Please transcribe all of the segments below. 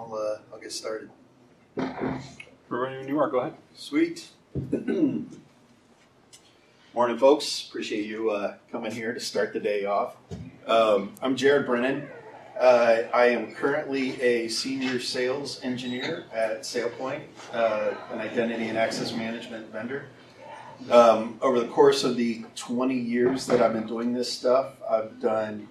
I'll get started. Everybody when you are, go ahead. Sweet. Morning, folks. Appreciate you coming here to start the day off. I'm Jerod Brennen. I am currently a senior sales engineer at SailPoint, an identity and access management vendor. Over the course of the 20 years that I've been doing this stuff, I've done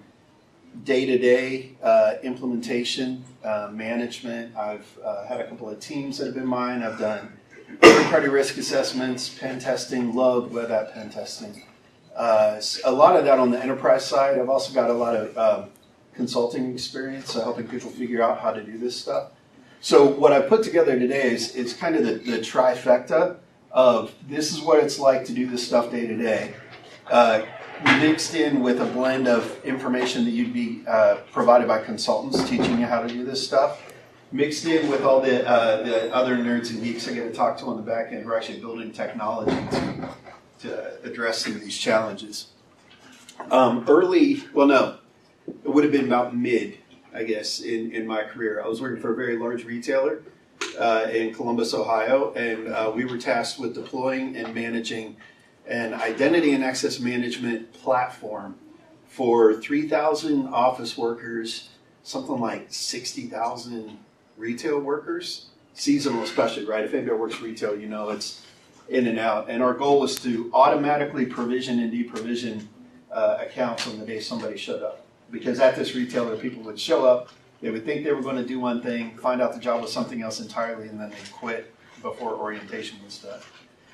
day-to-day implementation, management. I've had a couple of teams that have been mine. I've done third-party risk assessments, pen testing, loved web app pen testing. A lot of that on the enterprise side. I've also got a lot of consulting experience, so helping people figure out how to do this stuff. So what I put together today is kind of the trifecta of this is what it's like to do this stuff day to day, mixed in with a blend of information that you'd be provided by consultants teaching you how to do this stuff, mixed in with all the other nerds and geeks I get to talk to on the back end who are actually building technology to address some of these challenges. It would have been about mid, I guess, in my career. I was working for a very large retailer in Columbus, Ohio, and we were tasked with deploying and managing an identity and access management platform for 3,000 office workers, something like 60,000 retail workers, seasonal especially, right? If anybody works retail, you know it's in and out. And our goal was to automatically provision and deprovision accounts on the day somebody showed up. Because at this retailer, people would show up, they would think they were going to do one thing, find out the job was something else entirely, and then they'd quit before orientation was done.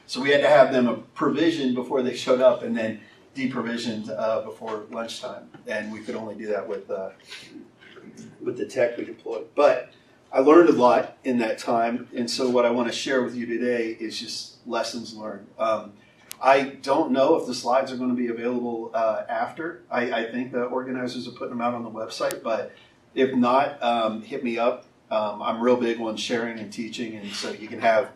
So we had to have them provisioned before they showed up and then deprovisioned before lunchtime. And we could only do that with the tech we deployed. But I learned a lot in that time, and so what I want to share with you today is just lessons learned. I don't know if the slides are going to be available after. I think the organizers are putting them out on the website, but if not, hit me up. I'm real big on sharing and teaching, and so you can have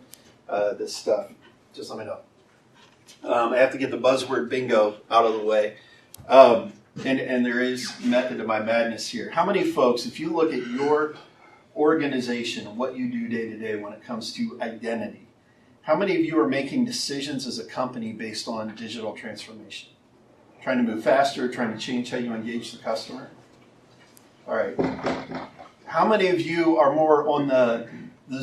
this stuff. Just let me know. I have to get the buzzword bingo out of the way. And there is method to my madness here. How many folks, if you look at your organization and what you do day to day when it comes to identity, how many of you are making decisions as a company based on digital transformation? Trying to move faster, trying to change how you engage the customer? All right. How many of you are more on the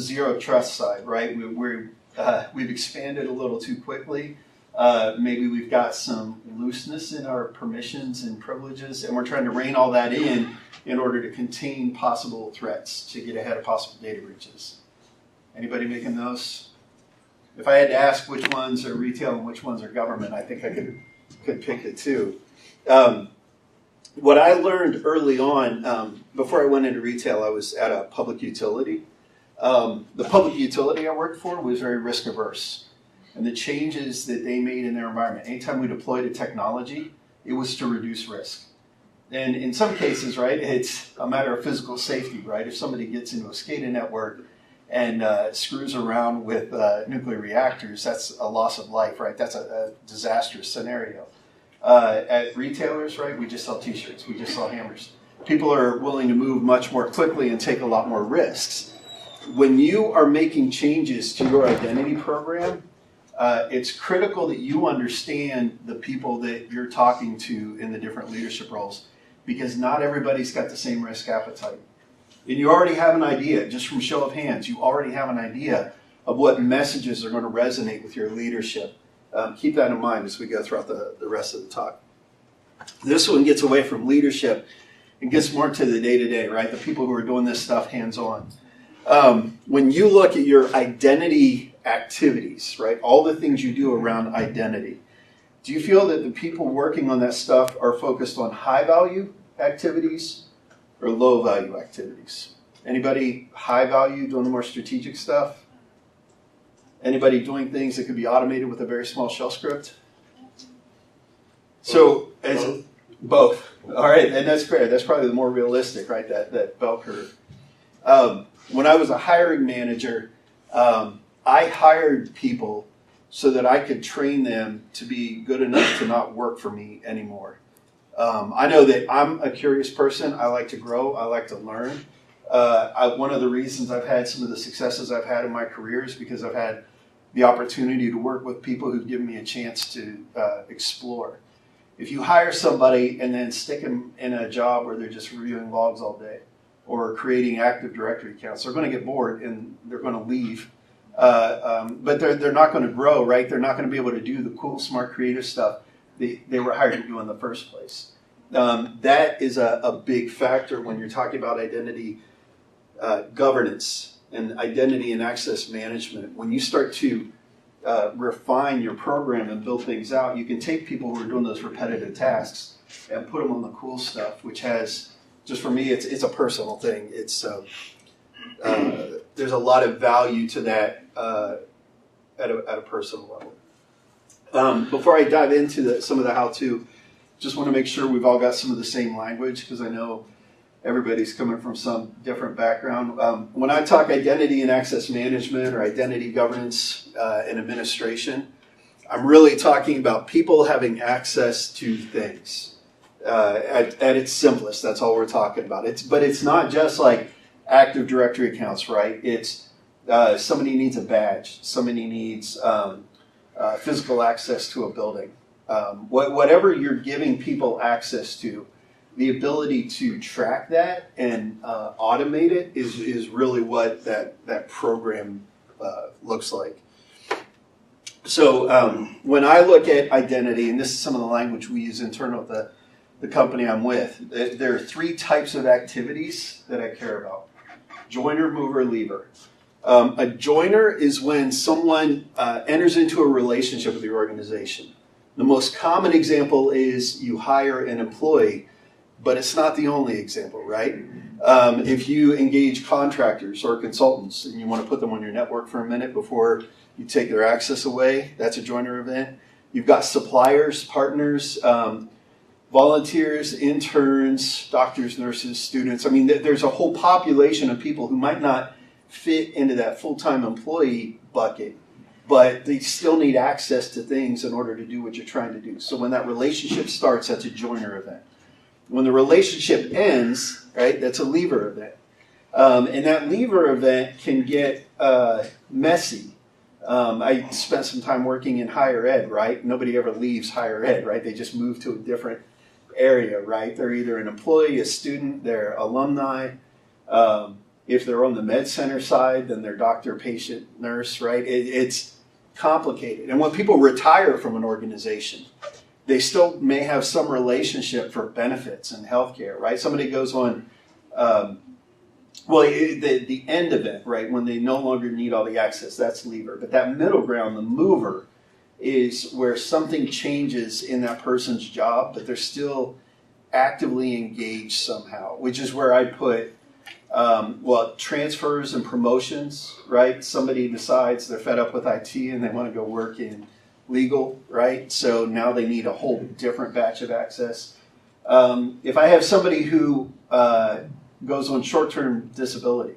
zero trust side, right? We've expanded a little too quickly. Maybe we've got some looseness in our permissions and privileges, and we're trying to rein all that in order to contain possible threats, to get ahead of possible data breaches. Anybody making those? If I had to ask which ones are retail and which ones are government, I think I could pick the two. What I learned early on, before I went into retail, I was at a public utility. The public utility I worked for was very risk averse. And the changes that they made in their environment, anytime we deployed a technology, it was to reduce risk. And in some cases, right, it's a matter of physical safety, right? If somebody gets into a SCADA network and screws around with nuclear reactors, that's a loss of life, right? That's a disastrous scenario. At retailers, right, we just sell t-shirts, we just sell hammers. People are willing to move much more quickly and take a lot more risks. When you are making changes to your identity program, it's critical that you understand the people that you're talking to in the different leadership roles, because not everybody's got the same risk appetite. And you already have an idea, just from show of hands, you already have an idea of what messages are going to resonate with your leadership. Keep that in mind as we go throughout the rest of the talk. This one gets away from leadership and gets more to the day-to-day, right? The people who are doing this stuff hands-on. When you look at your identity activities, right, all the things you do around identity, do you feel that the people working on that stuff are focused on high-value activities or low-value activities? Anybody high-value doing the more strategic stuff? Anybody doing things that could be automated with a very small shell script? So, both. All right, and that's fair. That's probably the more realistic, right, that bell curve. When I was a hiring manager, I hired people so that I could train them to be good enough to not work for me anymore. I know that I'm a curious person. I like to grow. I like to learn. One of the reasons I've had some of the successes I've had in my career is because I've had the opportunity to work with people who've given me a chance to explore. If you hire somebody and then stick them in a job where they're just reviewing logs all day or creating Active Directory accounts, they're going to get bored and they're going to leave. But they're not going to grow, right? They're not going to be able to do the cool, smart, creative stuff they were hired to do in the first place. That is a big factor when you're talking about identity governance and identity and access management. When you start to refine your program and build things out, you can take people who are doing those repetitive tasks and put them on the cool stuff, which has, just for me, it's a personal thing. It's there's a lot of value to that at a personal level. Before I dive into some of the how-to, just want to make sure we've all got some of the same language, because I know everybody's coming from some different background. When I talk identity and access management or identity governance and administration, I'm really talking about people having access to things at its simplest. That's all we're talking about. But it's not just like Active Directory accounts, right? It's somebody needs a badge. Somebody needs physical access to a building. Whatever you're giving people access to, the ability to track that and automate it is really what that program looks like. So when I look at identity, and this is some of the language we use internal at the company I'm with, there are 3 types of activities that I care about. Joiner, mover, leaver. A joiner is when someone enters into a relationship with your organization. The most common example is you hire an employee, but it's not the only example, right? If you engage contractors or consultants and you want to put them on your network for a minute before you take their access away, that's a joiner event. You've got suppliers, partners, volunteers, interns, doctors, nurses, students. I mean, there's a whole population of people who might not fit into that full-time employee bucket, but they still need access to things in order to do what you're trying to do. So when that relationship starts, that's a joiner event. When the relationship ends, right, that's a leaver event. And that leaver event can get messy. I spent some time working in higher ed, right? Nobody ever leaves higher ed, right? They just move to a different area, right? They're either an employee, a student, they're alumni. If they're on the med center side, then they're doctor, patient, nurse, right? It's complicated. And when people retire from an organization, they still may have some relationship for benefits and healthcare, right? Somebody goes on, the end of it, right? When they no longer need all the access, that's leaver. But that middle ground, the mover, is where something changes in that person's job, but they're still actively engaged somehow, which is where I put, transfers and promotions, right? Somebody decides they're fed up with IT and they want to go work in legal, right? So now they need a whole different batch of access. If I have somebody who goes on short-term disability,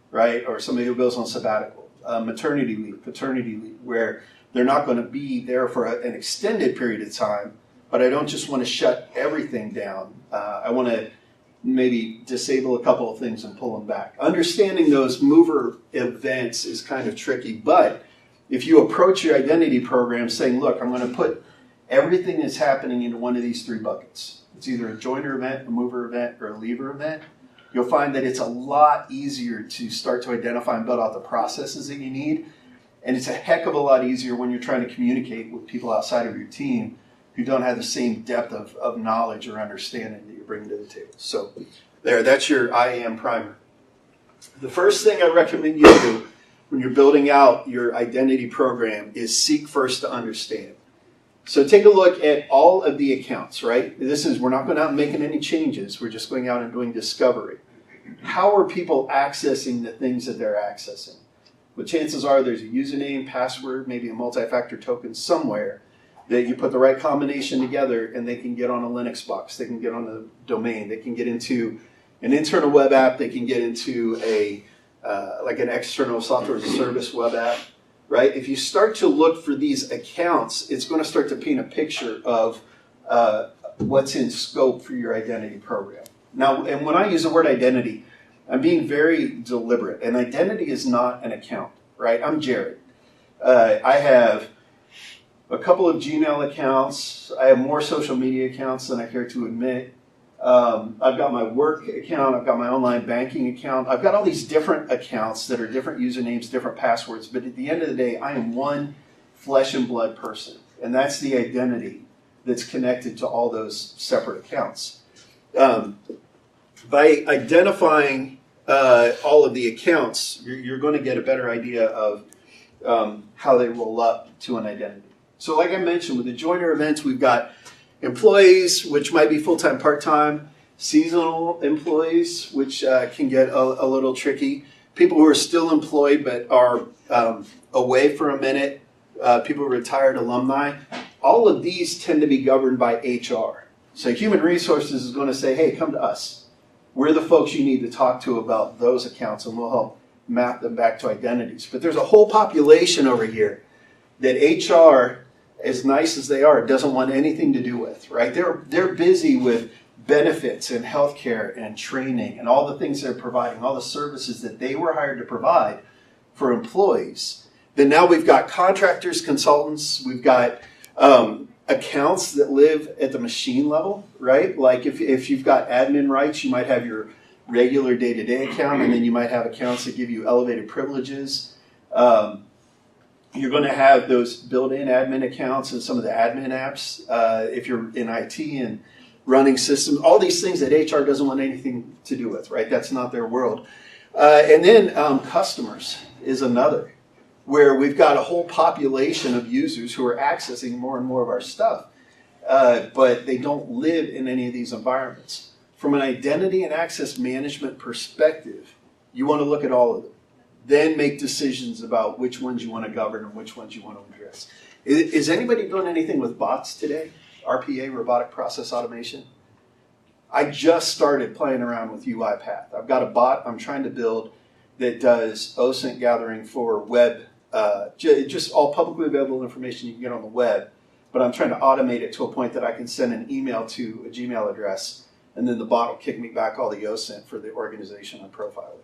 right, or somebody who goes on sabbatical, maternity leave, paternity leave, where they're not going to be there for an extended period of time, but I don't just want to shut everything down. I want to maybe disable a couple of things and pull them back. Understanding those mover events is kind of tricky, but if you approach your identity program saying, look, I'm going to put everything that's happening into one of these 3 buckets. It's either a joiner event, a mover event, or a leaver event. You'll find that it's a lot easier to start to identify and build out the processes that you need. And it's a heck of a lot easier when you're trying to communicate with people outside of your team who don't have the same depth of knowledge or understanding that you're bringing to the table. So that's your IAM primer. The first thing I recommend you do when you're building out your identity program is seek first to understand. So take a look at all of the accounts, right? We're not going out and making any changes. We're just going out and doing discovery. How are people accessing the things that they're accessing? Well, chances are there's a username, password, maybe a multi-factor token somewhere that you put the right combination together and they can get on a Linux box. They can get on a domain. They can get into an internal web app. They can get into an external software as a service web app. Right? If you start to look for these accounts, it's going to start to paint a picture of what's in scope for your identity program. Now, and when I use the word identity, I'm being very deliberate. And identity is not an account, right? I'm Jerod. I have a couple of Gmail accounts. I have more social media accounts than I care to admit. I've got my work account. I've got my online banking account. I've got all these different accounts that are different usernames, different passwords. But at the end of the day, I am one flesh and blood person. And that's the identity that's connected to all those separate accounts. By identifying all of the accounts, you're going to get a better idea of how they roll up to an identity. So like I mentioned, with the joiner events, we've got employees, which might be full-time, part-time, seasonal employees, which can get a little tricky, people who are still employed but are away for a minute, people who are retired, alumni. All of these tend to be governed by HR. So human resources is going to say, hey, come to us. We're the folks you need to talk to about those accounts, and we'll help map them back to identities. But there's a whole population over here that HR, as nice as they are, doesn't want anything to do with, right? They're busy with benefits and healthcare and training and all the things they're providing, all the services that they were hired to provide for employees. Then now we've got contractors, consultants, we've got accounts that live at the machine level, right? Like if you've got admin rights, you might have your regular day-to-day account, and then you might have accounts that give you elevated privileges. You're going to have those built-in admin accounts and some of the admin apps if you're in IT and running systems. All these things that HR doesn't want anything to do with, right? That's not their world. And then customers is another, where we've got a whole population of users who are accessing more and more of our stuff, but they don't live in any of these environments. From an identity and access management perspective, you want to look at all of them. Then make decisions about which ones you want to govern and which ones you want to address. Is anybody doing anything with bots today? RPA, robotic process automation? I just started playing around with UiPath. I've got a bot I'm trying to build that does OSINT gathering for web, just all publicly available information you can get on the web, but I'm trying to automate it to a point that I can send an email to a Gmail address, and then the bot will kick me back all the OSINT for the organization I'm profiling.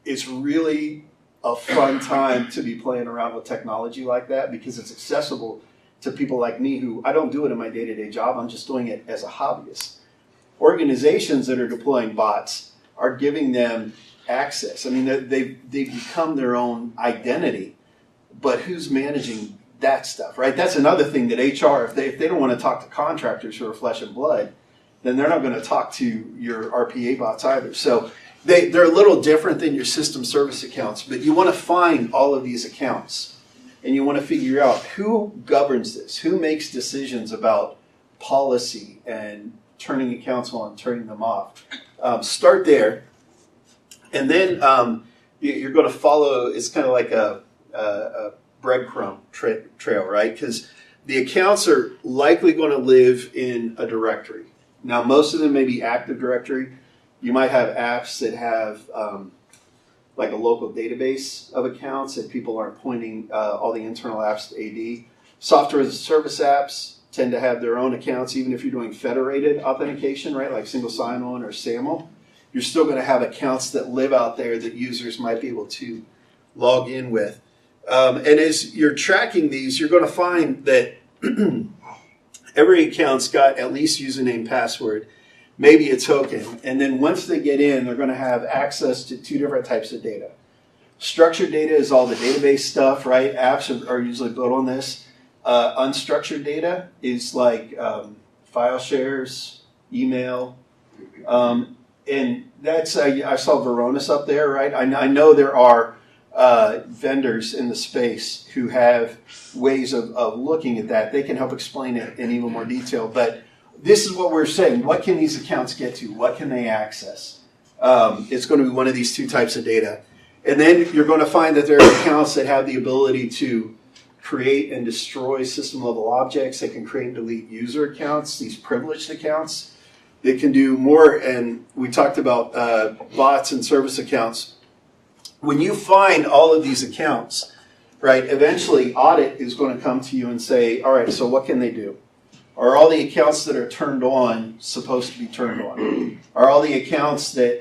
It's really a fun time to be playing around with technology like that because it's accessible to people like me who, I don't do it in my day-to-day job, I'm just doing it as a hobbyist. Organizations that are deploying bots are giving them access. I mean, they've become their own identity, but who's managing that stuff, right? That's another thing that HR, if they don't want to talk to contractors who are flesh and blood, then they're not going to talk to your RPA bots either. So they're a little different than your system service accounts, but you want to find all of these accounts and you want to figure out who governs this, who makes decisions about policy and turning accounts on, turning them off. Start there, and then you're going to follow. It's kind of like a breadcrumb trail, right? Because the accounts are likely going to live in a directory. Now, most of them may be Active Directory. You might have apps that have like a local database of accounts and people aren't pointing all the internal apps to AD. Software as a service apps tend to have their own accounts, even if you're doing federated authentication, right, like single sign-on or SAML. You're still going to have accounts that live out there that users might be able to log in with. And as you're tracking these, you're going to find that every account's got at least username, password, maybe a token, and then once they get in, they're going to have access to two different types of data. Structured data is all the database stuff, right? Apps are usually built on this. Unstructured data is like file shares, email, and that's, I saw Varonis up there, right? I know there are vendors in the space who have ways of looking at that. They can help explain it in even more detail, but this is what we're saying. What can these accounts get to? What can they access? It's going to be one of these two types of data. And then you're going to find that there are accounts that have the ability to create and destroy system-level objects. They can create and delete user accounts, these privileged accounts. They can do more, and we talked about bots and service accounts. When you find all of these accounts, right, eventually audit is going to come to you and say, all right, so what can they do? Are all the accounts that are turned on supposed to be turned on? Are all the accounts that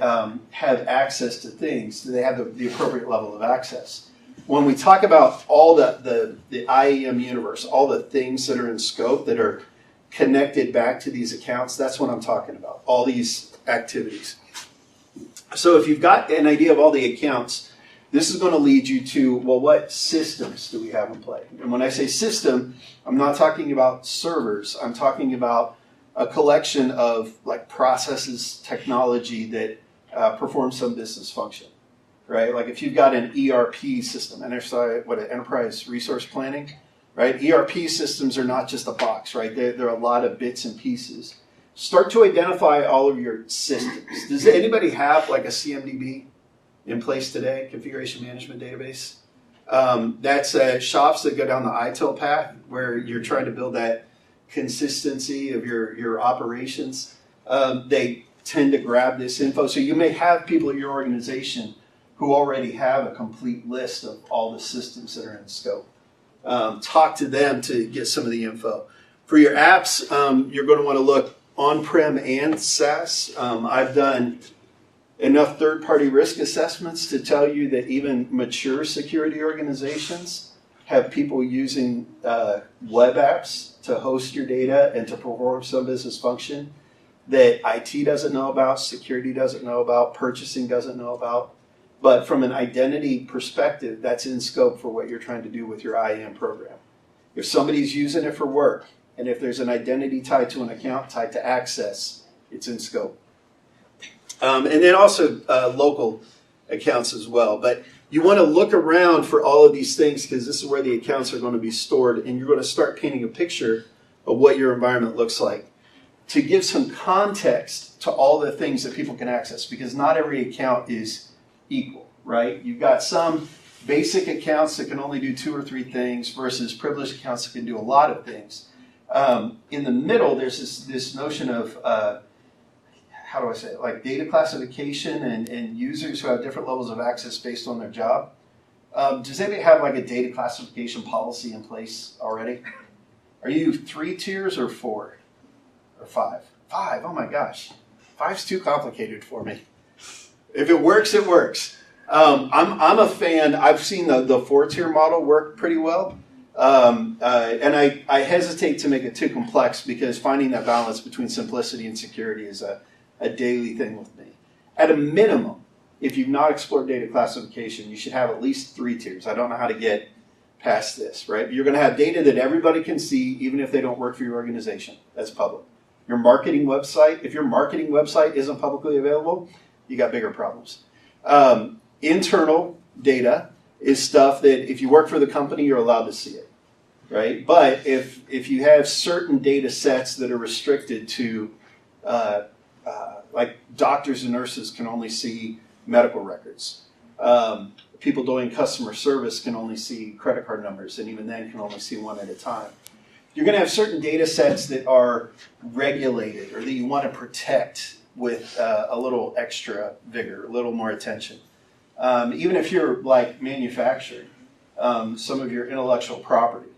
have access to things, do they have the appropriate level of access? When we talk about all the IAM universe, all the things that are in scope that are connected back to these accounts, that's what I'm talking about, all these activities. So if you've got an idea of all the accounts, this is going to lead you to, well, what systems do we have in play? And when I say system, I'm not talking about servers. I'm talking about a collection of like processes, technology that performs some business function, right? Like if you've got an ERP system, enterprise resource planning, right? ERP systems are not just a box, right? They're a lot of bits and pieces. Start to identify all of your systems. Does anybody have like a CMDB in place today, configuration management database? That's shops that go down the ITIL path where you're trying to build that consistency of your operations. They tend to grab this info. So you may have people at your organization who already have a complete list of all the systems that are in scope. Talk to them to get some of the info. For your apps, you're going to want to look on-prem and SaaS. I've done enough third-party risk assessments to tell you that even mature security organizations have people using web apps to host your data and to perform some business function that IT doesn't know about, security doesn't know about, purchasing doesn't know about. But from an identity perspective, that's in scope for what you're trying to do with your IAM program. If somebody's using it for work, and if there's an identity tied to an account, tied to access, it's in scope. And then also local accounts as well. But you want to look around for all of these things because this is where the accounts are going to be stored, and you're going to start painting a picture of what your environment looks like to give some context to all the things that people can access, because not every account is equal, right? You've got some basic accounts that can only do 2 or 3 things versus privileged accounts that can do a lot of things. In the middle, there's this notion of, how do I say it, like data classification and users who have different levels of access based on their job. Does anybody have like a data classification policy in place already? Are you 3 tiers or 4 or 5? 5, oh my gosh. 5's too complicated for me. If it works, it works. I'm a fan. I've seen the 4-tier model work pretty well. And I hesitate to make it too complex because finding that balance between simplicity and security is a daily thing with me. At a minimum, if you've not explored data classification, you should have at least 3 tiers. I don't know how to get past this, right? You're going to have data that everybody can see, even if they don't work for your organization. That's public. Your marketing website, if your marketing website isn't publicly available, you got bigger problems. Internal data is stuff that if you work for the company, you're allowed to see it, right? But if you have certain data sets that are restricted to, like doctors and nurses can only see medical records. People doing customer service can only see credit card numbers, and even then can only see one at a time. You're going to have certain data sets that are regulated or that you want to protect with a little extra vigor, a little more attention. Even if you're like manufacturing some of your intellectual property,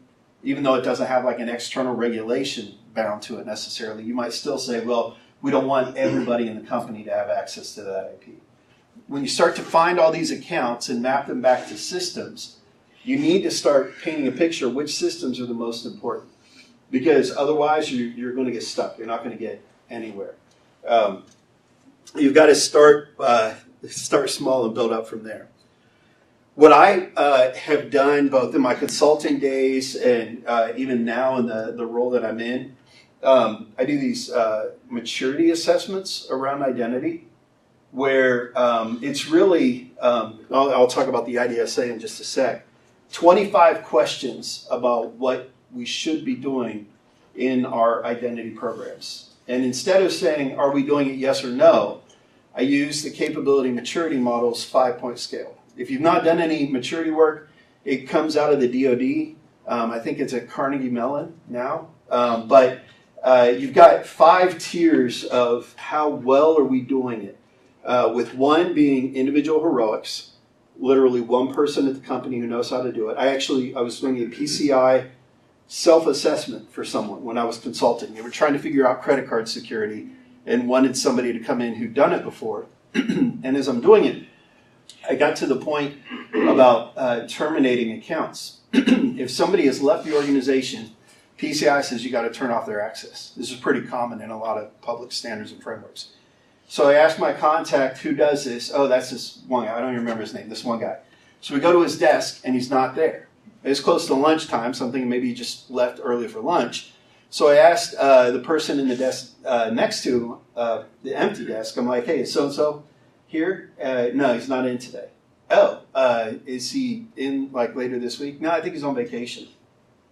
even though it doesn't have like an external regulation bound to it necessarily, you might still say, well, we don't want everybody in the company to have access to that IP. When you start to find all these accounts and map them back to systems, you need to start painting a picture of which systems are the most important. Because otherwise you're going to get stuck. You're not going to get anywhere. You've got to start small and build up from there. What I have done both in my consulting days and even now in the role that I'm in, I do these maturity assessments around identity where it's really, I'll talk about the IDSA in just a sec, 25 questions about what we should be doing in our identity programs. And instead of saying, are we doing it yes or no, I use the capability maturity model's 5-point scale. If you've not done any maturity work, it comes out of the DoD. I think it's at Carnegie Mellon now. But you've got 5 tiers of how well are we doing it. With 1 being individual heroics, literally 1 person at the company who knows how to do it. I was doing a PCI self-assessment for someone when I was consulting. They were trying to figure out credit card security and wanted somebody to come in who'd done it before. And as I'm doing it, I got to the point about terminating accounts. If somebody has left the organization, PCI says you got to turn off their access. This is pretty common in a lot of public standards and frameworks. So I asked my contact, who does this? Oh, that's this one guy. I don't even remember his name, this one guy. So we go to his desk, and he's not there. It's close to lunchtime, something maybe he just left early for lunch. So I asked the person in the desk next to the empty desk, I'm like, hey, is so-and-so here? No, he's not in today. Oh, is he in like later this week? No, I think he's on vacation.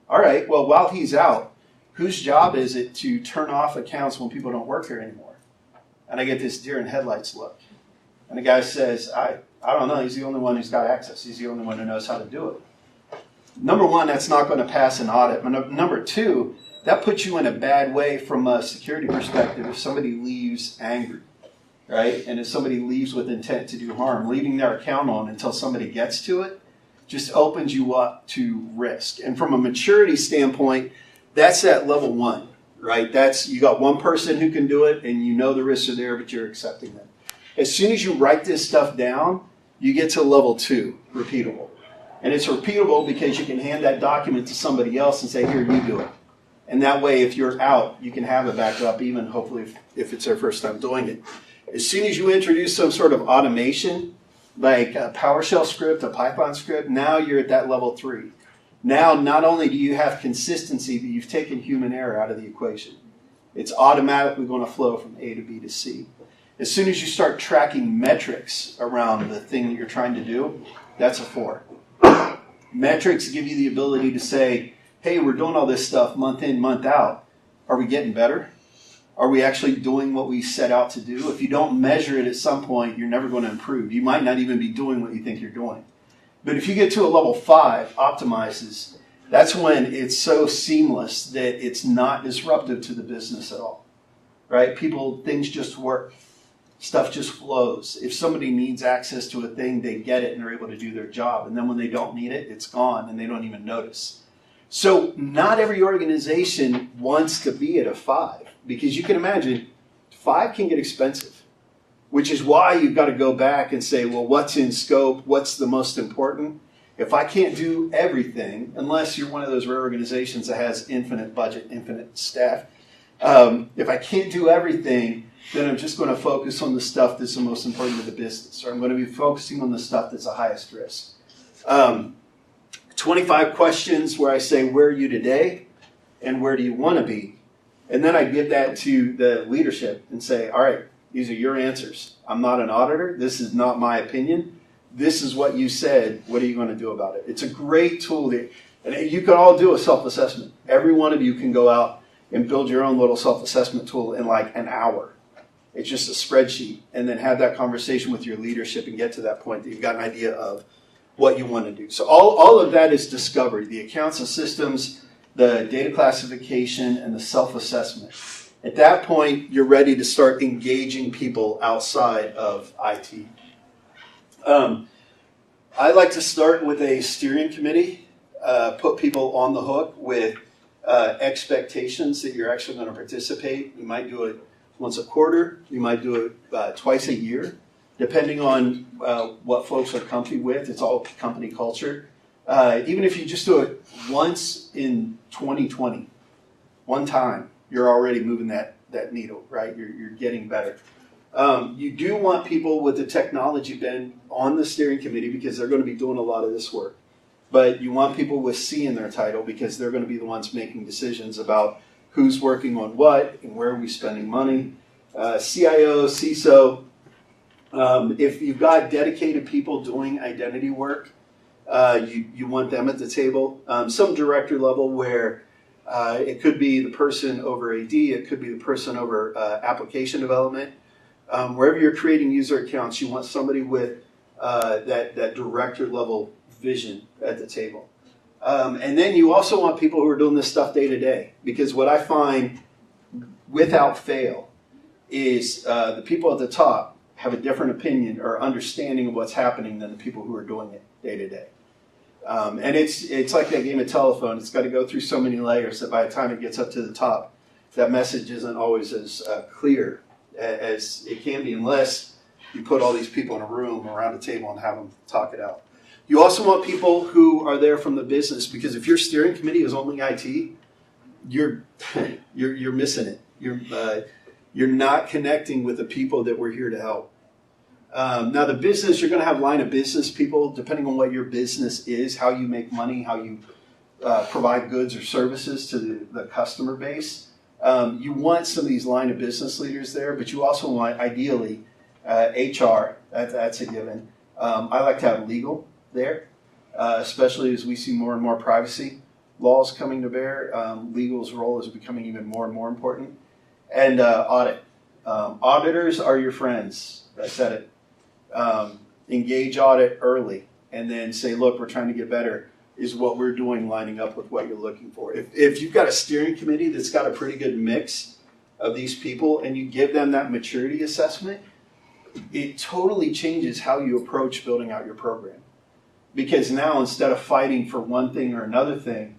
All right, well, while he's out, whose job is it to turn off accounts when people don't work here anymore? And I get this deer in headlights look. And the guy says, I don't know, he's the only one who's got access. He's the only one who knows how to do it. Number one, that's not going to pass an audit. But number two, that puts you in a bad way from a security perspective if somebody leaves angry, right? And if somebody leaves with intent to do harm, leaving their account on until somebody gets to it just opens you up to risk. And from a maturity standpoint, that's at level one, right? That's, you got one person who can do it and you know the risks are there, but you're accepting them. As soon as you write this stuff down, you get to level two, repeatable. And it's repeatable because you can hand that document to somebody else and say, here, you do it. And that way, if you're out, you can have it back up, even hopefully if it's their first time doing it. As soon as you introduce some sort of automation, like a PowerShell script, a Python script, now you're at that level three. Now, not only do you have consistency, but you've taken human error out of the equation. It's automatically going to flow from A to B to C. As soon as you start tracking metrics around the thing that you're trying to do, that's a 4. Metrics give you the ability to say, hey, we're doing all this stuff month in, month out. Are we getting better? Are we actually doing what we set out to do? If you don't measure it at some point, you're never going to improve. You might not even be doing what you think you're doing. But if you get to a level 5, optimizes, that's when it's so seamless that it's not disruptive to the business at all, right? Things just work. Stuff just flows. If somebody needs access to a thing, they get it and they're able to do their job. And then when they don't need it, it's gone and they don't even notice. So not every organization wants to be at a 5 because you can imagine 5 can get expensive, which is why you've got to go back and say, well, what's in scope? What's the most important? If I can't do everything, unless you're one of those rare organizations that has infinite budget, infinite staff, if I can't do everything, then I'm just going to focus on the stuff that's the most important to the business, or I'm going to be focusing on the stuff that's the highest risk. 25 questions where I say, where are you today and where do you want to be? And then I give that to the leadership and say, all right, these are your answers. I'm not an auditor. This is not my opinion. This is what you said. What are you going to do about it? It's a great tool. And you can all do a self-assessment. Every one of you can go out and build your own little self-assessment tool in like an hour. It's just a spreadsheet, and then have that conversation with your leadership and get to that point that you've got an idea of what you want to do. So all of that is discovery, the accounts and systems, the data classification, and the self-assessment. At that point, you're ready to start engaging people outside of IT. I like to start with a steering committee, put people on the hook with expectations that you're actually going to participate. You might do it once a quarter. You might do it twice a year, depending on what folks are comfy with. It's all company culture. Even if you just do it once in 2020, one time, you're already moving that needle, right? You're getting better. You do want people with the technology bend on the steering committee because they're going to be doing a lot of this work. But you want people with C in their title because they're going to be the ones making decisions about who's working on what and where are we spending money. CIO, CISO. If you've got dedicated people doing identity work, you want them at the table. Some director level where it could be the person over AD, it could be the person over application development. Wherever you're creating user accounts, you want somebody with that director level vision at the table. And then you also want people who are doing this stuff day to day, because what I find without fail is the people at the top have a different opinion or understanding of what's happening than the people who are doing it day to day. And it's like that game of telephone. It's got to go through so many layers that by the time it gets up to the top, that message isn't always as clear as it can be unless you put all these people in a room around a table and have them talk it out. You also want people who are there from the business, because if your steering committee is only IT, you're missing it. You're not connecting with the people that we're here to help. Now the business, you're going to have line of business people, depending on what your business is, how you make money, how you provide goods or services to the customer base. You want some of these line of business leaders there, but you also want, ideally, HR. That's a given. I like to have legal there, especially as we see more and more privacy laws coming to bear. Legal's role is becoming even more and more important. And audit. Auditors are your friends. I said it. Engage audit early and then say, look, we're trying to get better. Is what we're doing lining up with what you're looking for? If you've got a steering committee that's got a pretty good mix of these people and you give them that maturity assessment, it totally changes how you approach building out your program. Because now instead of fighting for one thing or another thing,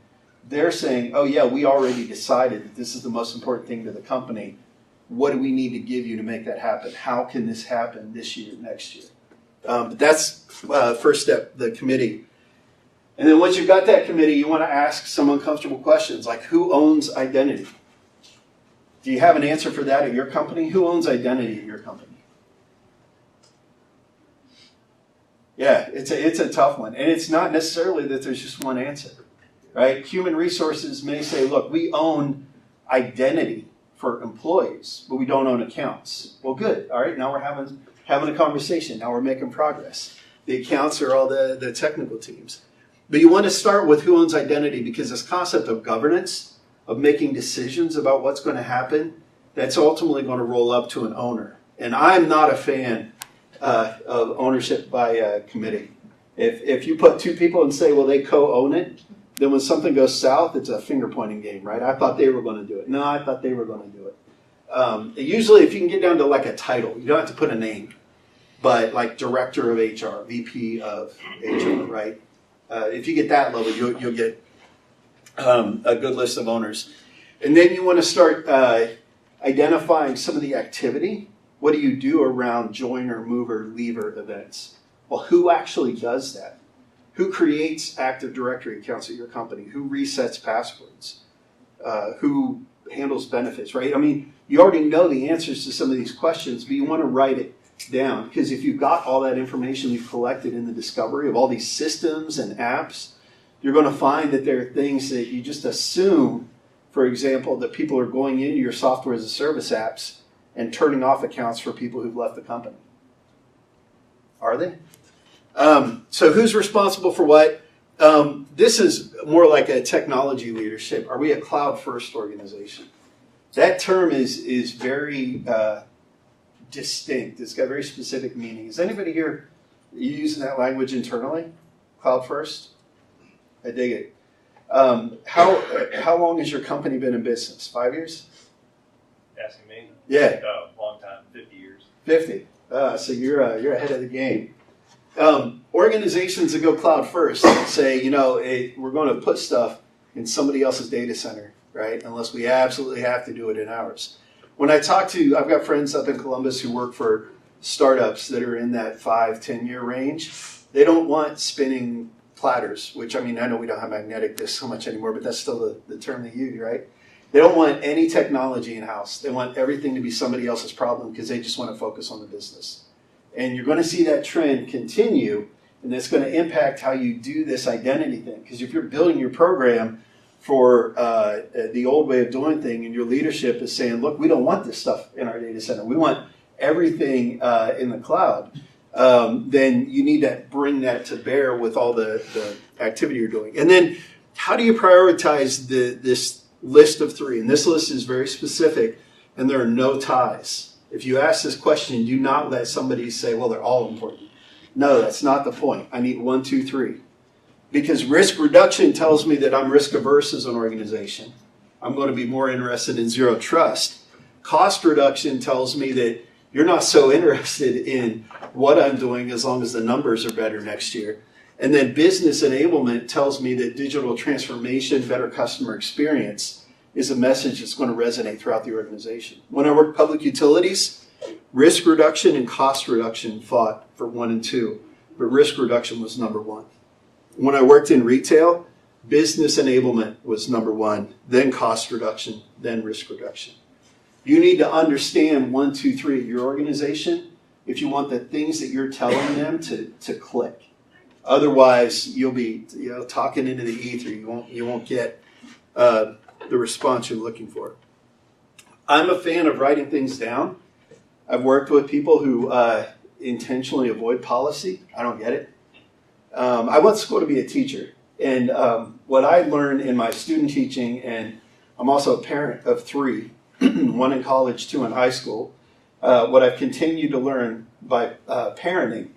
they're saying, oh yeah, we already decided that this is the most important thing to the company. What do we need to give you to make that happen? How can this happen this year, next year? But that's first step, the committee. And then once you've got that committee, you want to ask some uncomfortable questions, like who owns identity? Do you have an answer for that at your company? Who owns identity at your company? Yeah, it's a tough one. And it's not necessarily that there's just one answer, right? Human resources may say, look, we own identity for employees, but we don't own accounts. Well, good. All right, now we're having a conversation. Now we're making progress. The accounts are all the technical teams. But you want to start with who owns identity, because this concept of governance, of making decisions about what's going to happen, that's ultimately going to roll up to an owner. And I'm not a fan of ownership by committee. If you put two people and say, well, they co-own it, then when something goes south, it's a finger-pointing game, right? I thought they were going to do it. No, I thought they were going to do it. Usually, if you can get down to like a title, you don't have to put a name, but like director of HR, VP of HR, right? If you get that level, you'll get a good list of owners. And then you want to start identifying some of the activity. What do you do around joiner, mover, leaver events? Well, who actually does that? Who creates Active Directory accounts at your company? Who resets passwords? Who handles benefits, right? I mean, you already know the answers to some of these questions, but you want to write it down, because if you've got all that information you've collected in the discovery of all these systems and apps, you're going to find that there are things that you just assume, for example, that people are going into your software as a service apps and turning off accounts for people who've left the company. Are they? So who's responsible for what? This is more like a technology leadership. Are we a cloud-first organization? That term is very distinct. It's got very specific meaning. Is anybody here using that language internally? Cloud-first? I dig it. How long has your company been in business? 5 years? Asking me? Yeah. Long time, 50 years. 50. So you're ahead of the game. Organizations that go cloud first say, we're going to put stuff in somebody else's data center, right? Unless we absolutely have to do it in ours. When I talk to, I've got friends up in Columbus who work for startups that are in that 5-10 year range. They don't want spinning platters, which, I know we don't have magnetic disk so much anymore, but that's still the term they use, right? They don't want any technology in-house. They want everything to be somebody else's problem because they just want to focus on the business. And you're going to see that trend continue, and that's going to impact how you do this identity thing. Because if you're building your program for the old way of doing things, and your leadership is saying, look, we don't want this stuff in our data center. We want everything in the cloud. Then you need to bring that to bear with all the activity you're doing. And then how do you prioritize this list of 3? And this list is very specific, and there are no ties. If you ask this question, do not let somebody say, well, they're all important. No, that's not the point. I need 1, 2, 3. Because risk reduction tells me that I'm risk averse as an organization. I'm going to be more interested in zero trust. Cost reduction tells me that you're not so interested in what I'm doing as long as the numbers are better next year. And then business enablement tells me that digital transformation, better customer experience is a message that's going to resonate throughout the organization. When I worked public utilities, risk reduction and cost reduction fought for 1 and 2, but risk reduction was number 1. When I worked in retail, business enablement was number 1, then cost reduction, then risk reduction. You need to understand 1, 2, 3 of your organization if you want the things that you're telling them to click. Otherwise, you'll be talking into the ether. You won't get the response you're looking for. I'm a fan of writing things down. I've worked with people who intentionally avoid policy. I don't get it. I went to school to be a teacher. And what I learned in my student teaching, and I'm also a parent of 3, 1 in college, 2 in high school, what I've continued to learn by parenting,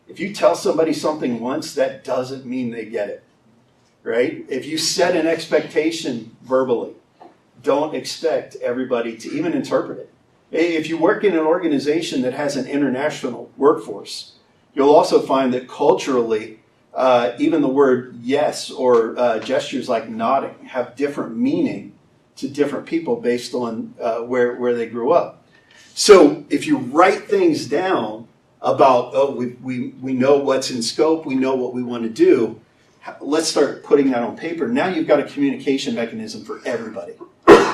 if you tell somebody something once, that doesn't mean they get it, right? If you set an expectation verbally, don't expect everybody to even interpret it. If you work in an organization that has an international workforce, you'll also find that culturally, even the word yes or gestures like nodding have different meaning to different people based on where they grew up. So if you write things down about, we know what's in scope, we know what we want to do, let's start putting that on paper. Now you've got a communication mechanism for everybody,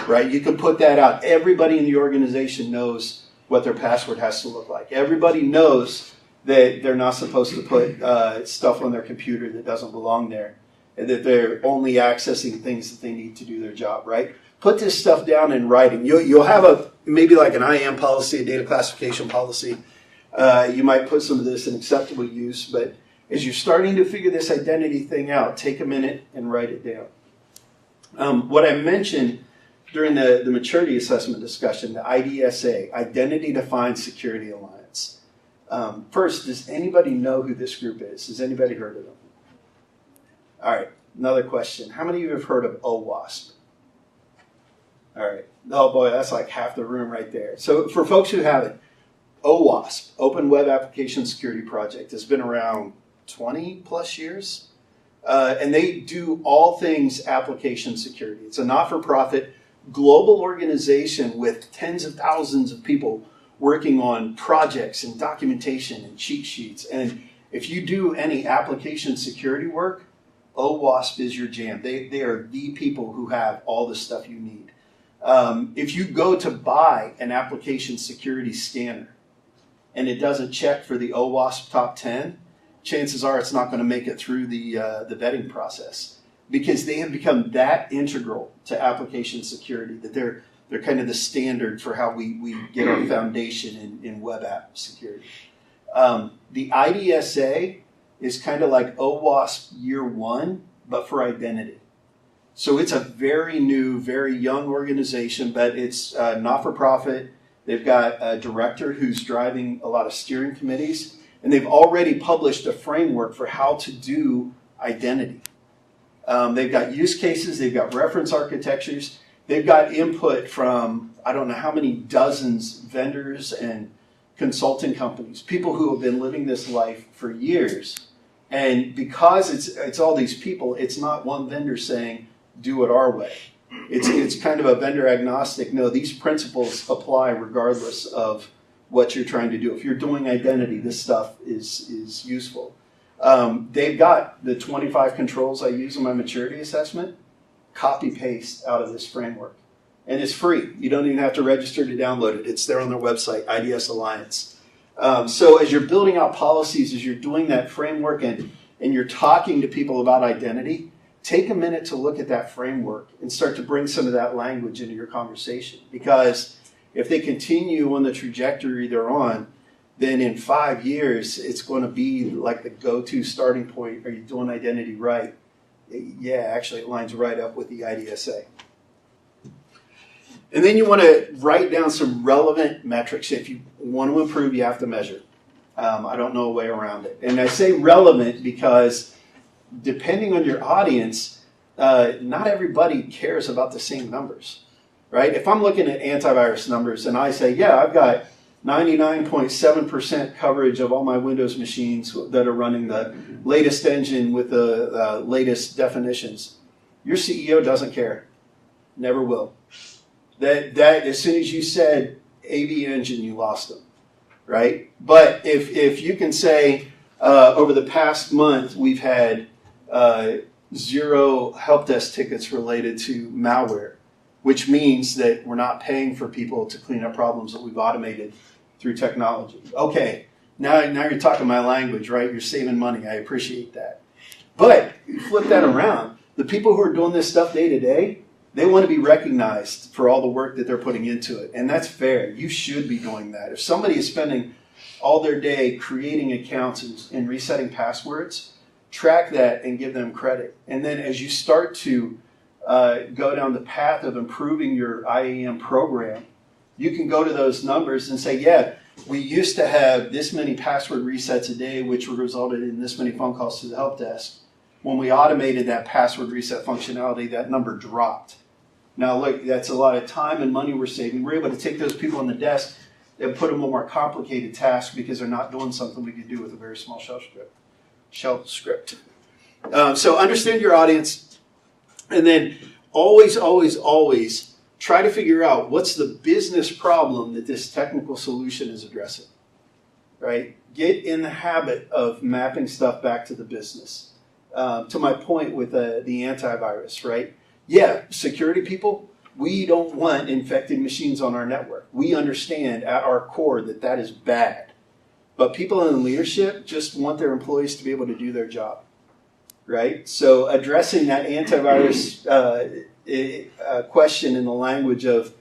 right? You can put that out. Everybody in the organization knows what their password has to look like. Everybody knows that they're not supposed to put stuff on their computer that doesn't belong there, and that they're only accessing things that they need to do their job, right? Put this stuff down in writing. You'll have maybe like an IAM policy, a data classification policy. You might put some of this in acceptable use, but as you're starting to figure this identity thing out, take a minute and write it down. What I mentioned during the maturity assessment discussion, the IDSA, Identity Defined Security Alliance. First, does anybody know who this group is? Has anybody heard of them? All right, another question. How many of you have heard of OWASP? All right. Oh boy, that's like half the room right there. So for folks who haven't, OWASP, Open Web Application Security Project, has been around 20 plus years. And they do all things application security. It's a not-for-profit global organization with tens of thousands of people working on projects and documentation and cheat sheets. And if you do any application security work, OWASP is your jam. They are the people who have all the stuff you need. If you go to buy an application security scanner and it doesn't check for the OWASP top 10, chances are it's not going to make it through the vetting process, because they have become that integral to application security that they're kind of the standard for how we get our foundation in web app security. The IDSA is kind of like OWASP year 1, but for identity. So it's a very new, very young organization, but it's not-for-profit. They've got a director who's driving a lot of steering committees, and they've already published a framework for how to do identity. They've got use cases, they've got reference architectures, they've got input from I don't know how many dozens vendors and consulting companies, people who have been living this life for years. And because it's all these people, it's not one vendor saying, do it our way. It's kind of a vendor agnostic. No, these principles apply regardless of what you're trying to do. If you're doing identity, this stuff is useful. They've got the 25 controls I use in my maturity assessment, copy paste out of this framework. And it's free. You don't even have to register to download it. It's there on their website, IDS Alliance. So as you're building out policies, as you're doing that framework and you're talking to people about identity, take a minute to look at that framework and start to bring some of that language into your conversation. Because if they continue on the trajectory they're on, then in 5 years, it's going to be like the go-to starting point. Are you doing identity right? Yeah, actually, it lines right up with the IDSA. And then you want to write down some relevant metrics. If you want to improve, you have to measure. I don't know a way around it. And I say relevant because depending on your audience, not everybody cares about the same numbers, right? If I'm looking at antivirus numbers and I say, yeah, I've got 99.7% coverage of all my Windows machines that are running the latest engine with the latest definitions. Your CEO doesn't care. Never will. That as soon as you said AV engine, you lost them, right? But if you can say over the past month we've had 0 help desk tickets related to malware, which means that we're not paying for people to clean up problems that we've automated through technology. Okay, now you're talking my language, right? You're saving money. I appreciate that. But you flip that around. The people who are doing this stuff day to day, they want to be recognized for all the work that they're putting into it. And that's fair. You should be doing that. If somebody is spending all their day creating accounts and resetting passwords, track that and give them credit. And then as you start to go down the path of improving your IAM program, you can go to those numbers and say, yeah, we used to have this many password resets a day, which resulted in this many phone calls to the help desk. When we automated that password reset functionality, that number dropped. Now, look, that's a lot of time and money we're saving. We're able to take those people on the desk and put them on more complicated tasks because they're not doing something we could do with a very small shell script. So understand your audience, and then always, always, always try to figure out what's the business problem that this technical solution is addressing, right? Get in the habit of mapping stuff back to the business. To my point with the antivirus, right? Yeah, security people, we don't want infected machines on our network. We understand at our core that that is bad. But people in leadership just want their employees to be able to do their job, right? So addressing that antivirus question in the language of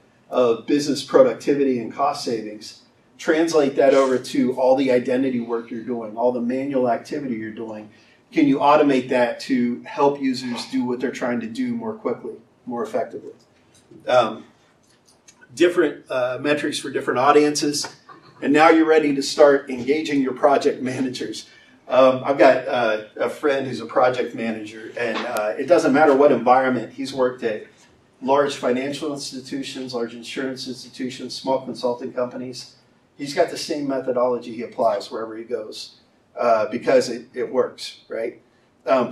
business productivity and cost savings, translate that over to all the identity work you're doing, all the manual activity you're doing. Can you automate that to help users do what they're trying to do more quickly, more effectively? Different metrics for different audiences. And now you're ready to start engaging your project managers. I've got a friend who's a project manager, and it doesn't matter what environment. He's worked at large financial institutions, large insurance institutions, small consulting companies. He's got the same methodology he applies wherever he goes because it works, right?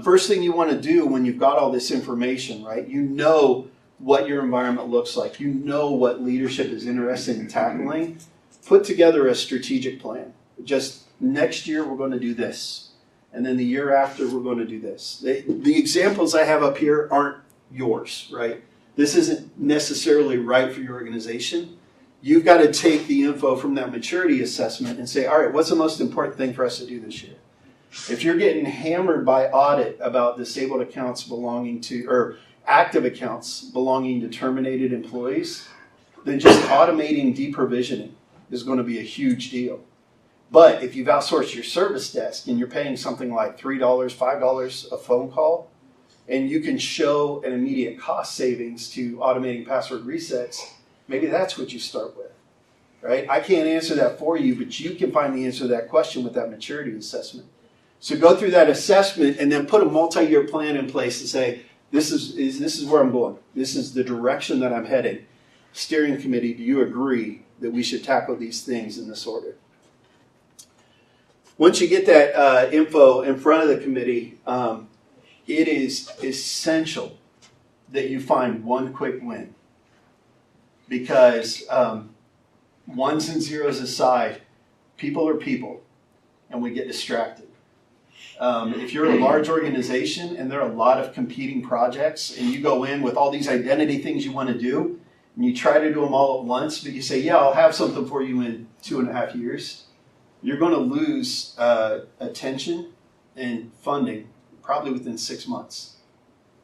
First thing you want to do when you've got all this information, right? You know what your environment looks like. You know what leadership is interested in tackling. Put together a strategic plan. Just next year we're going to do this. And then the year after we're going to do this. The examples I have up here aren't yours, right? This isn't necessarily right for your organization. You've got to take the info from that maturity assessment and say, all right, what's the most important thing for us to do this year? If you're getting hammered by audit about disabled accounts belonging to, or active accounts belonging to terminated employees, then just automating deprovisioning is going to be a huge deal. But if you've outsourced your service desk and you're paying something like $3, $5 a phone call, and you can show an immediate cost savings to automating password resets, maybe that's what you start with, right? I can't answer that for you, but you can find the answer to that question with that maturity assessment. So go through that assessment and then put a multi-year plan in place to say, this is where I'm going. This is the direction that I'm heading. Steering committee, do you agree that we should tackle these things in this order? Once you get that info in front of the committee, it is essential that you find one quick win. Because ones and zeros aside, people are people, and we get distracted. If you're a large organization and there are a lot of competing projects, and you go in with all these identity things you want to do, and you try to do them all at once, but you say, yeah, I'll have something for you in 2.5 years, you're going to lose attention and funding probably within 6 months.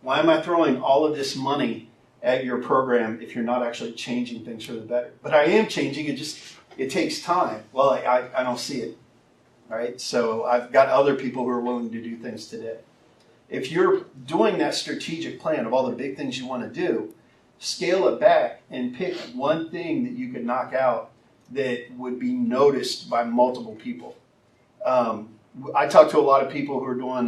Why am I throwing all of this money at your program if you're not actually changing things for the better? But I am changing, it takes time. Well, I don't see it, right? So I've got other people who are willing to do things today. If you're doing that strategic plan of all the big things you want to do, scale it back and pick one thing that you could knock out that would be noticed by multiple people. I talk to a lot of people who are doing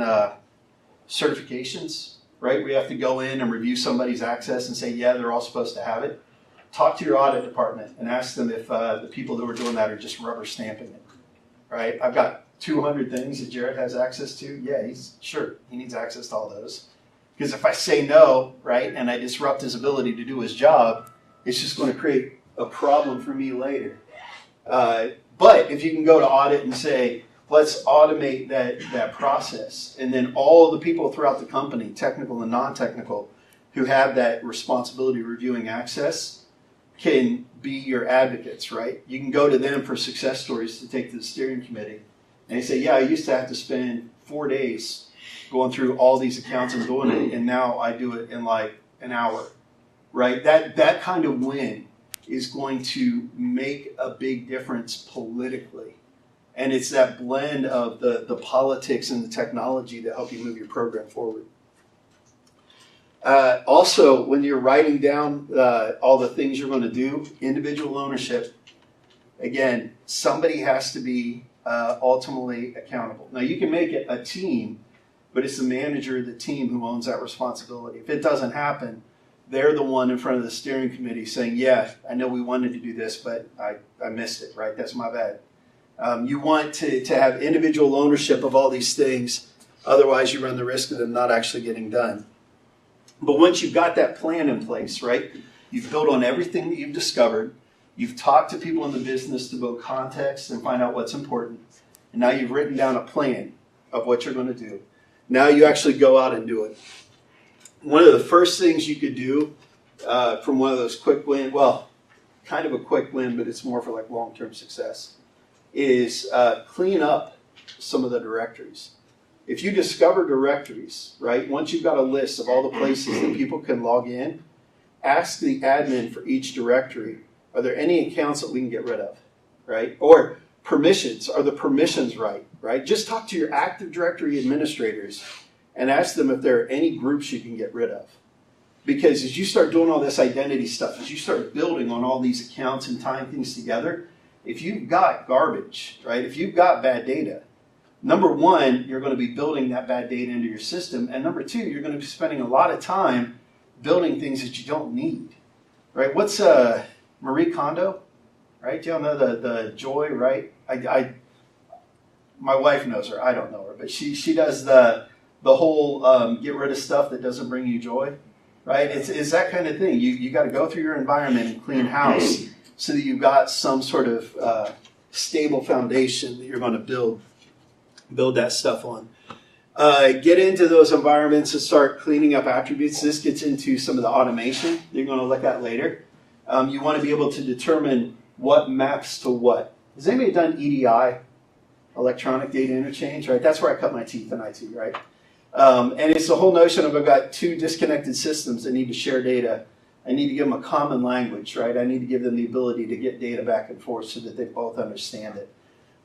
certifications, right? We have to go in and review somebody's access and say, yeah, they're all supposed to have it. talk to your audit department and ask them if the people that were doing that are just rubber stamping it, right? I've got 200 things that Jerod has access to. Yeah, he needs access to all those. Because if I say no, right, and I disrupt his ability to do his job, it's just going to create a problem for me later. But if you can go to audit and say, let's automate that process, and then all the people throughout the company, technical and non-technical, who have that responsibility of reviewing access, can be your advocates, right? You can go to them for success stories to take to the steering committee. And they say, yeah, I used to have to spend 4 days going through all these accounts and doing it, and now I do it in like an hour, right? That kind of win is going to make a big difference politically. And it's that blend of the politics and the technology that help you move your program forward. Also, when you're writing down all the things you're going to do, individual ownership, again, somebody has to be ultimately accountable. Now, you can make it a team, but it's the manager of the team who owns that responsibility. If it doesn't happen, they're the one in front of the steering committee saying, yeah, I know we wanted to do this, but I missed it, right? That's my bad. You want to have individual ownership of all these things. Otherwise, you run the risk of them not actually getting done. But once you've got that plan in place, right, you've built on everything that you've discovered. You've talked to people in the business to build context and find out what's important. And now you've written down a plan of what you're going to do. Now you actually go out and do it. One of the first things you could do from one of those quick win, well, kind of a quick win, but it's more for like long-term success, is clean up some of the directories. If you discover directories, right, once you've got a list of all the places that people can log in, ask the admin for each directory, are there any accounts that we can get rid of, right? Or permissions, are the permissions right, right? Just talk to your Active Directory administrators and ask them if there are any groups you can get rid of. Because as you start doing all this identity stuff, as you start building on all these accounts and tying things together, if you've got garbage, right, if you've got bad data, number one, you're going to be building that bad data into your system. And number two, you're going to be spending a lot of time building things that you don't need, right? What's Marie Kondo, right? Do y'all know the joy, right? My wife knows her. I don't know her, but she does the whole get rid of stuff that doesn't bring you joy, right? It's that kind of thing. You got to go through your environment and clean house so that you've got some sort of stable foundation that you're going to build that stuff on. Get into those environments and start cleaning up attributes. This gets into some of the automation that you're going to look at later. You want to be able to determine what maps to what. Has anybody done EDI, electronic data interchange? Right, that's where I cut my teeth in IT, right? And it's the whole notion of I've got two disconnected systems that need to share data. I need to give them a common language, right? I need to give them the ability to get data back and forth so that they both understand it.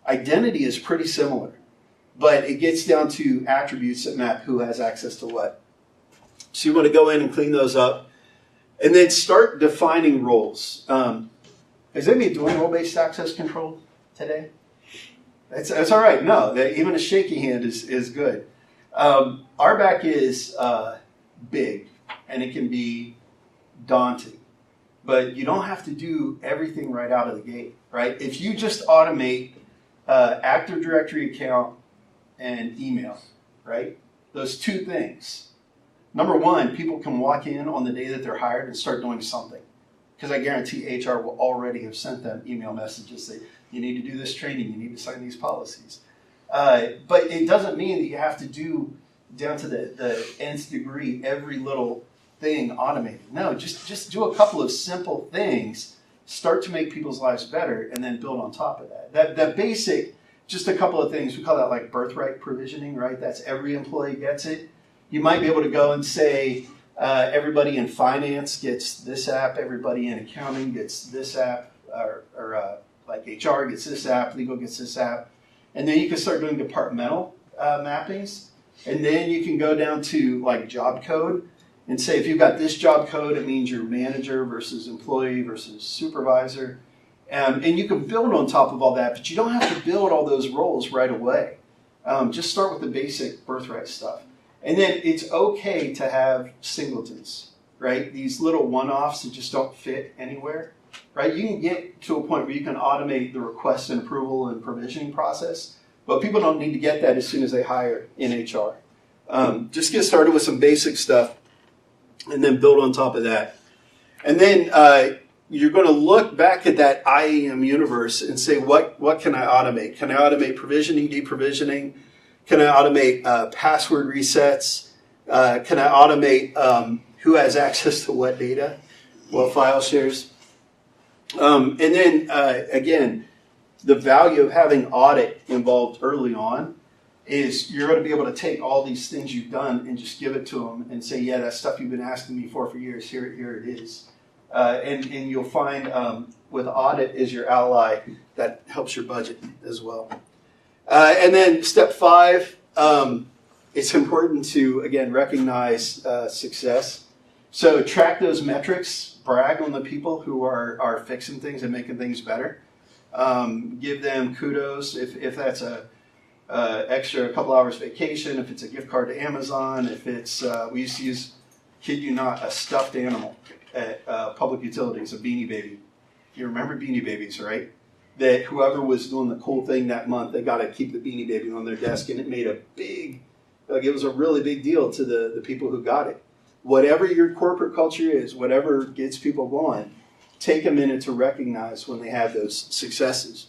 Identity is pretty similar, but it gets down to attributes that map who has access to what. So you want to go in and clean those up, and then start defining roles. Is anybody doing role-based access control today? It's all right. No, even a shaky hand is good. RBAC is big, and it can be daunting, but you don't have to do everything right out of the gate, right? If you just automate Active Directory account and email, right? Those two things. Number one, people can walk in on the day that they're hired and start doing something, because I guarantee HR will already have sent them email messages that you need to do this training, you need to sign these policies. But it doesn't mean that you have to do down to the nth degree every little thing automated. No, just do a couple of simple things, start to make people's lives better, and then build on top of that. That basic, just a couple of things, we call that like birthright provisioning, right? That's every employee gets it. You might be able to go and say, everybody in finance gets this app, everybody in accounting gets this app, or like HR gets this app, legal gets this app. And then you can start doing departmental mappings. And then you can go down to like job code and say, if you've got this job code, it means you're manager versus employee versus supervisor. And you can build on top of all that, but you don't have to build all those roles right away. Just start with the basic birthright stuff. And then it's okay to have singletons, right? These little one-offs that just don't fit anywhere, right? You can get to a point where you can automate the request and approval and provisioning process, but people don't need to get that as soon as they hire in HR. Just get started with some basic stuff and then build on top of that. And then you're going to look back at that IAM universe and say, what can I automate? Can I automate provisioning, deprovisioning? Can I automate password resets? Can I automate who has access to what data, what file shares? And then, again, the value of having audit involved early on is you're going to be able to take all these things you've done and just give it to them and say, yeah, that stuff you've been asking me for years, here it is. And you'll find with audit as your ally, that helps your budget as well. And then step 5, it's important to, again, recognize success. So track those metrics, brag on the people who are fixing things and making things better. Give them kudos if that's a extra couple hours vacation, if it's a gift card to Amazon, if it's, we used to use, kid you not, a stuffed animal at public utilities, a Beanie Baby. You remember Beanie Babies, right? That whoever was doing the cool thing that month, they got to keep the Beanie Baby on their desk, and it made a big, it was a really big deal to the people who got it. Whatever your corporate culture is, whatever gets people going, take a minute to recognize when they have those successes.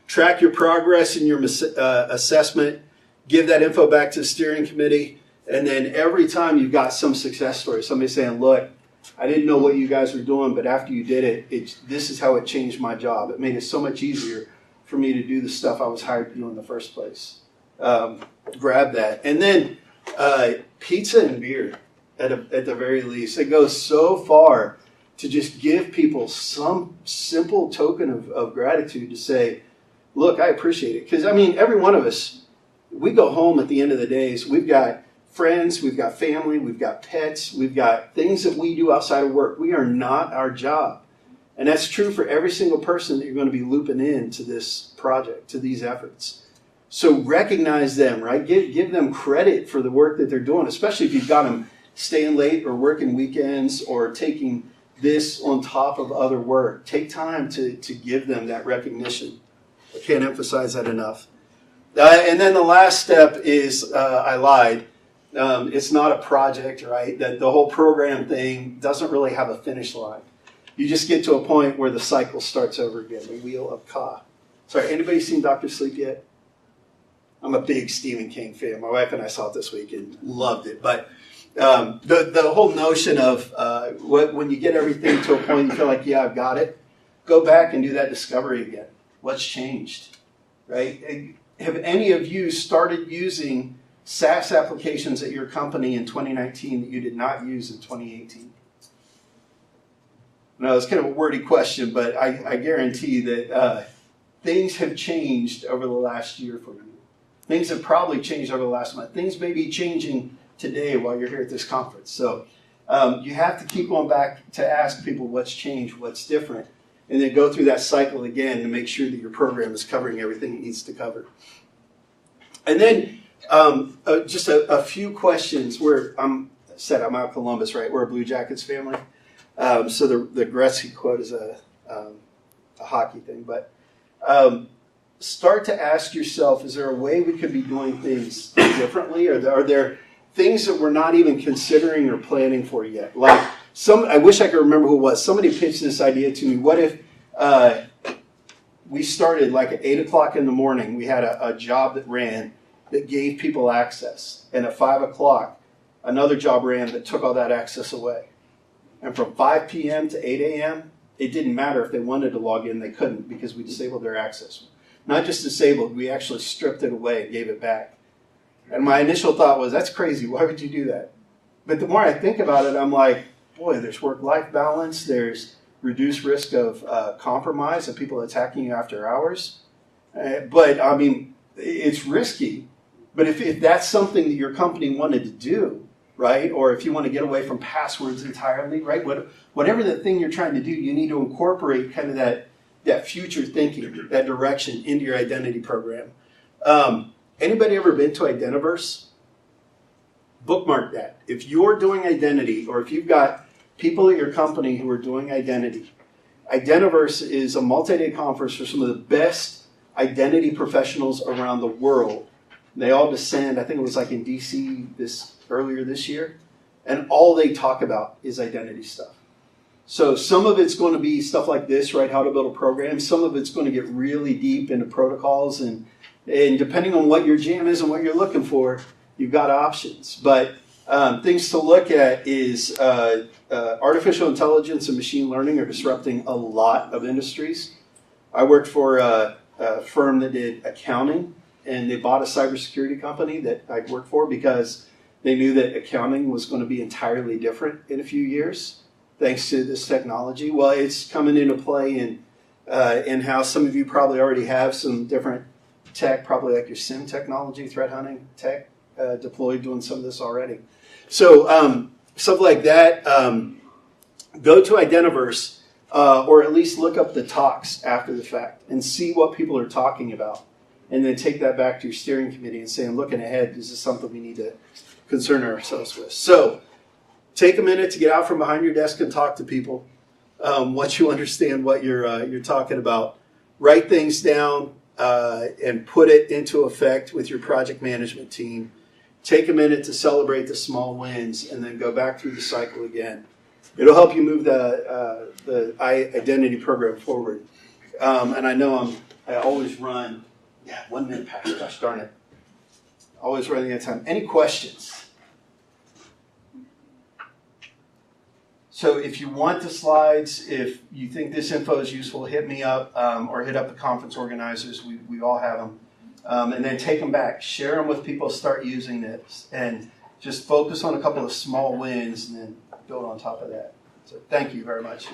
Track your progress in your assessment. Give that info back to the steering committee. And then every time you've got some success story, somebody saying, look, I didn't know what you guys were doing, but after you did it, this is how it changed my job. It made it so much easier for me to do the stuff I was hired to do in the first place. Grab that. And then pizza and beer at the very least. It goes so far to just give people some simple token of gratitude to say, look, I appreciate it. Because, I mean, every one of us, we go home at the end of the days, we've got friends, we've got family, we've got pets, we've got things that we do outside of work. We are not our job. And that's true for every single person that you're going to be looping into this project, to these efforts. So recognize them, right? Give them credit for the work that they're doing, especially if you've got them staying late or working weekends or taking this on top of other work. Take time to give them that recognition. I can't emphasize that enough. And then the last step is, I lied. It's not a project, right? That the whole program thing doesn't really have a finish line. You just get to a point where the cycle starts over again, the wheel of Ka. Sorry, anybody seen Dr. Sleep yet? I'm a big Stephen King fan. My wife and I saw it this week and loved it. But the whole notion of when you get everything to a point you feel like, yeah, I've got it, go back and do that discovery again. What's changed, right? Have any of you started using SaaS applications at your company in 2019 that you did not use in 2018? No, it's kind of a wordy question, but I guarantee that things have changed over the last year for you. Things have probably changed over the last month. Things may be changing today while you're here at this conference. So you have to keep going back to ask people what's changed, what's different, and then go through that cycle again to make sure that your program is covering everything it needs to cover. And then just a few questions where I'm out of Columbus, right? We're a Blue Jackets family. So the Gretzky quote is a hockey thing. But start to ask yourself, is there a way we could be doing things differently? Are there things that we're not even considering or planning for yet? Like I wish I could remember who it was. Somebody pitched this idea to me. What if we started like at 8 o'clock in the morning, we had a job that ran that gave people access. And at 5 o'clock, another job ran that took all that access away. And from 5 p.m. to 8 a.m., it didn't matter if they wanted to log in, they couldn't because we disabled their access. Not just disabled, we actually stripped it away and gave it back. And my initial thought was, that's crazy, why would you do that? But the more I think about it, I'm like, boy, there's work-life balance, there's reduced risk of compromise of people attacking you after hours. But, I mean, it's risky. But if that's something that your company wanted to do, right, or if you want to get away from passwords entirely, right, whatever the thing you're trying to do, you need to incorporate kind of that future thinking, that direction into your identity program. Anybody ever been to Identiverse? Bookmark that. If you're doing identity, or if you've got people at your company who are doing identity, Identiverse is a multi-day conference for some of the best identity professionals around the world. They all descend, I think it was like in DC earlier this year, and all they talk about is identity stuff. So some of it's going to be stuff like this, right? How to build a program. Some of it's going to get really deep into protocols, and depending on what your jam is and what you're looking for, you've got options. But things to look at is artificial intelligence and machine learning are disrupting a lot of industries. I worked for a firm that did accounting, and they bought a cybersecurity company that I worked for because they knew that accounting was going to be entirely different in a few years, thanks to this technology. Well, it's coming into play in how some of you probably already have some different tech, probably like your SIM technology, threat hunting tech, deployed doing some of this already. So stuff like that, go to Identiverse, or at least look up the talks after the fact and see what people are talking about. And then take that back to your steering committee and say, I'm looking ahead, this is something we need to concern ourselves with. So take a minute to get out from behind your desk and talk to people. Once you understand what you're talking about, write things down and put it into effect with your project management team. Take a minute to celebrate the small wins and then go back through the cycle again. It'll help you move the identity program forward. And I know I always run, 1 minute past, gosh darn it. Always running out of time. Any questions? So if you want the slides, if you think this info is useful, hit me up or hit up the conference organizers. We all have them. And then take them back. Share them with people. Start using this. And just focus on a couple of small wins and then build on top of that. So thank you very much.